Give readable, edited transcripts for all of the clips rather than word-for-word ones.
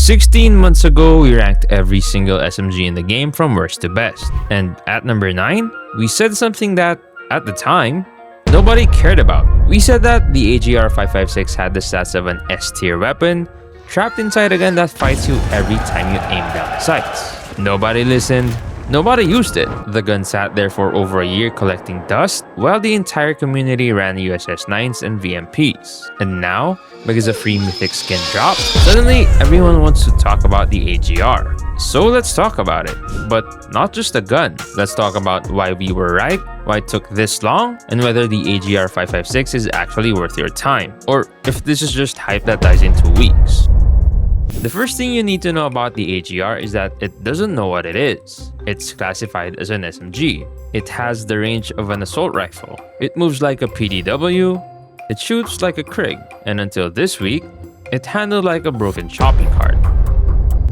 16 months ago, we ranked every single SMG in the game from worst to best. And at number 9, we said something that, at the time, nobody cared about. We said that the AGR 556 had the stats of an S-tier weapon, trapped inside a gun that fights you every time you aim down the sights. Nobody listened. Nobody used it. The gun sat there for over a year collecting dust, while the entire community ran USS 9s and VMPs. And now, because a free Mythic skin dropped, suddenly everyone wants to talk about the AGR. So let's talk about it. But not just the gun. Let's talk about why we were right, why it took this long, and whether the AGR 556 is actually worth your time, or if this is just hype that dies in 2 weeks. The first thing you need to know about the AGR is that it doesn't know what it is. It's classified as an SMG. It has the range of an assault rifle. It moves like a PDW. It shoots like a Krig. And until this week, it handled like a broken shopping cart.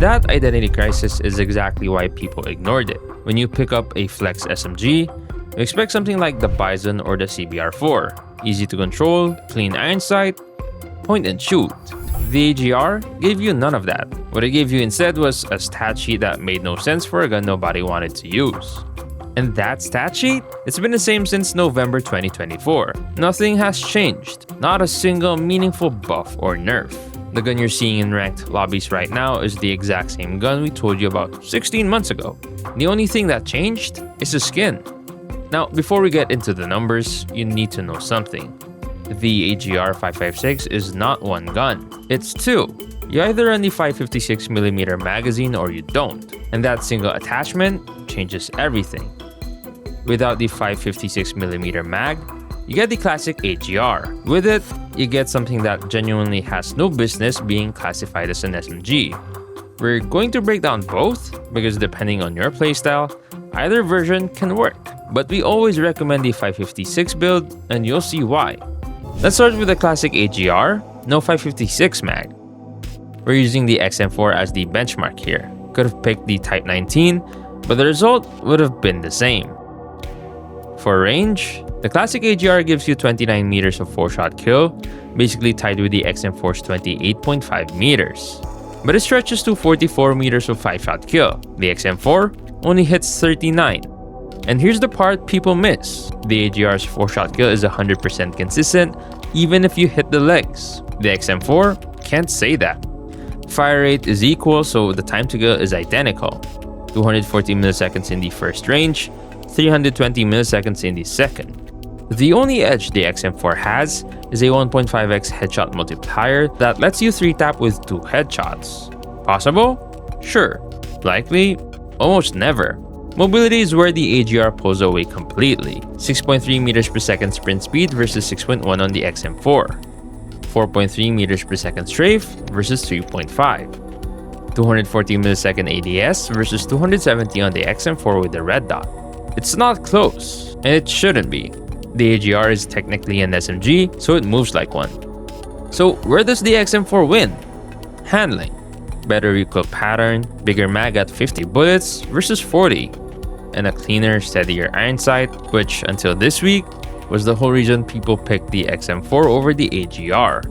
That identity crisis is exactly why people ignored it. When you pick up a Flex SMG, you expect something like the Bison or the CBR4. Easy to control, clean iron sight, point and shoot. The AGR gave you none of that. What it gave you instead was a stat sheet that made no sense for a gun nobody wanted to use. And that stat sheet? It's been the same since November 2024. Nothing has changed. Not a single meaningful buff or nerf. The gun you're seeing in ranked lobbies right now is the exact same gun we told you about 16 months ago. The only thing that changed is the skin. Now, before we get into the numbers, you need to know something. The AGR 556 is not one gun, it's two. You either run the 556mm magazine or you don't, and that single attachment changes everything. Without the 556mm mag, you get the classic AGR. With it, you get something that genuinely has no business being classified as an SMG. We're going to break down both because depending on your playstyle, either version can work. But we always recommend the 556 build, and you'll see why. Let's start with the classic AGR, no 556 mag. We're using the XM4 as the benchmark here. Could have picked the Type 19, but the result would have been the same. For range, the classic AGR gives you 29 meters of 4-shot kill, basically tied with the XM4's 28.5 meters. But it stretches to 44 meters of 5-shot kill. The XM4 only hits 39. And here's the part people miss. The AGR's 4-shot kill is 100% consistent, even if you hit the legs. The XM4 can't say that. Fire rate is equal, so the time to kill is identical. 240 milliseconds in the first range, 320 milliseconds in the second. The only edge the XM4 has is a 1.5x headshot multiplier that lets you 3-tap with 2 headshots. Possible? Sure. Likely? Almost never. Mobility is where the AGR pulls away completely. 6.3 meters per second sprint speed versus 6.1 on the XM4. 4.3 meters per second strafe versus 3.5. 240 millisecond ADS versus 270 on the XM4 with the red dot. It's not close, and it shouldn't be. The AGR is technically an SMG, so it moves like one. So where does the XM4 win? Handling. Better recoil pattern, bigger mag at 50 bullets versus 40. And a cleaner, steadier iron sight, which until this week was the whole reason people picked the XM4 over the AGR.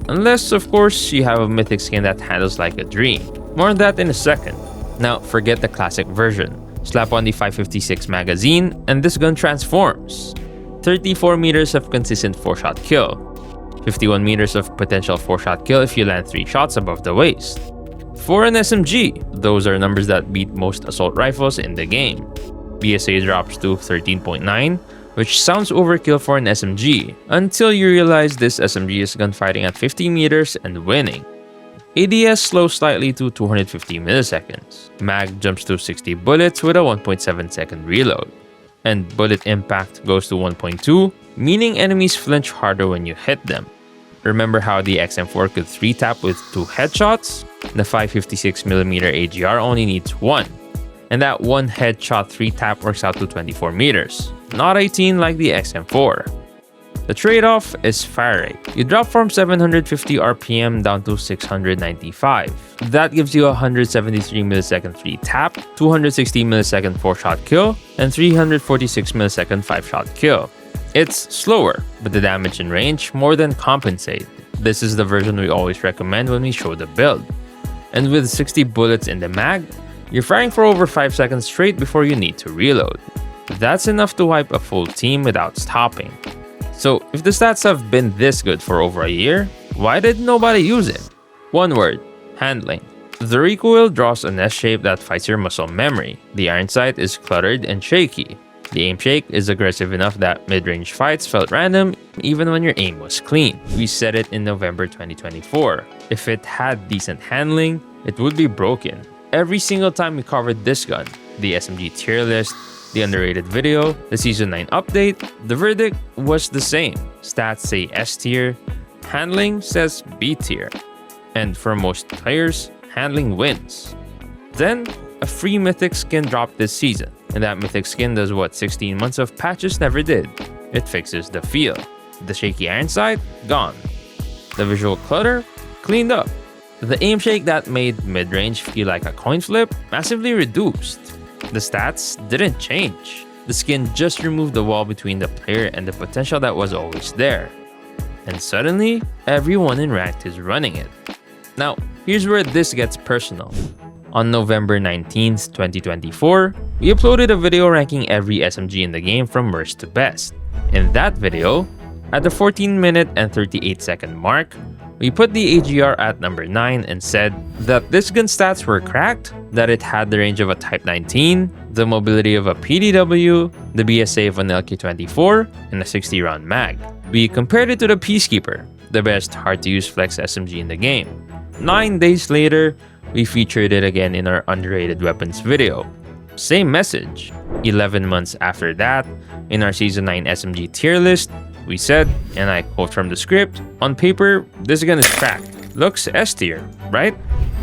Unless, of course, you have a Mythic skin that handles like a dream. More on that in a second. Now, forget the classic version. Slap on the 556 magazine, and this gun transforms. 34 meters of consistent 4-shot kill. 51 meters of potential 4-shot kill if you land 3 shots above the waist. For an SMG, those are numbers that beat most assault rifles in the game. BSA drops to 13.9, which sounds overkill for an SMG, until you realize this SMG is gunfighting at 50 meters and winning. ADS slows slightly to 250 milliseconds. Mag jumps to 60 bullets with a 1.7 second reload. And bullet impact goes to 1.2, meaning enemies flinch harder when you hit them. Remember how the XM4 could 3-tap with 2 headshots? The 556mm AGR only needs 1. And that 1 headshot 3-tap works out to 24 meters, not 18 like the XM4. The trade-off is fire rate. You drop from 750 RPM down to 695. That gives you 173 millisecond 3-tap, 260 millisecond 4-shot kill, and 346 millisecond 5-shot kill. It's slower, but the damage and range more than compensate. This is the version we always recommend when we show the build. And with 60 bullets in the mag, you're firing for over 5 seconds straight before you need to reload. That's enough to wipe a full team without stopping. So if the stats have been this good for over a year, why did nobody use it? One word: handling. The recoil draws an S shape that fights your muscle memory. The iron sight is cluttered and shaky. The aim shake is aggressive enough that mid-range fights felt random even when your aim was clean. We said it in November 2024. If it had decent handling, it would be broken. Every single time we covered this gun, the SMG tier list, the underrated video, the Season 9 update, the verdict was the same. Stats say S tier, handling says B tier. And for most players, handling wins. Then, a free Mythic skin dropped this season, and that Mythic skin does what 16 months of patches never did. It fixes the feel. The shaky iron sight, gone. The visual clutter, cleaned up. The aim shake that made mid-range feel like a coin flip, massively reduced. The stats didn't change. The skin just removed the wall between the player and the potential that was always there. And suddenly, everyone in Ranked is running it. Now, here's where this gets personal. On November 19th, 2024, we uploaded a video ranking every SMG in the game from worst to best. In that video, at the 14-minute and 38-second mark, we put the AGR at number 9 and said that this gun stats were cracked, that it had the range of a Type 19, the mobility of a PDW, the BSA of an LK24, and a 60-round mag. We compared it to the Peacekeeper, the best hard-to-use flex SMG in the game. 9 days later, we featured it again in our underrated weapons video. Same message. 11 months after that, in our Season 9 SMG tier list, we said, and I quote from the script, "On paper, this gun is cracked. Looks S tier, right?"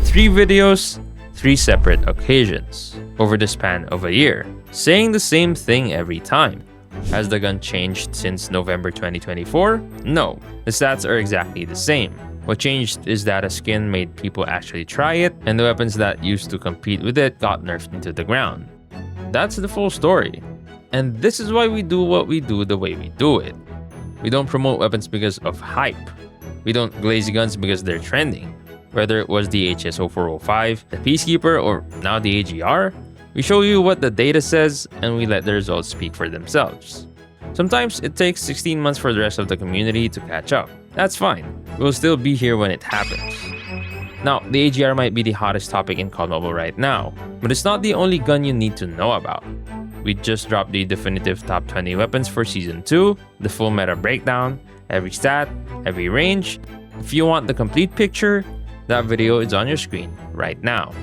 3 videos, 3 separate occasions, over the span of a year, saying the same thing every time. Has the gun changed since November 2024? No, the stats are exactly the same. What changed is that a skin made people actually try it, and the weapons that used to compete with it got nerfed into the ground. That's the full story. And this is why we do what we do the way we do it. We don't promote weapons because of hype. We don't glaze guns because they're trending. Whether it was the HSO405, the Peacekeeper, or now the AGR, we show you what the data says and we let the results speak for themselves. Sometimes it takes 16 months for the rest of the community to catch up. That's fine. We'll still be here when it happens. Now, the AGR might be the hottest topic in COD Mobile right now, but it's not the only gun you need to know about. We just dropped the definitive top 20 weapons for Season 2, the full meta breakdown, every stat, every range. If you want the complete picture, that video is on your screen right now.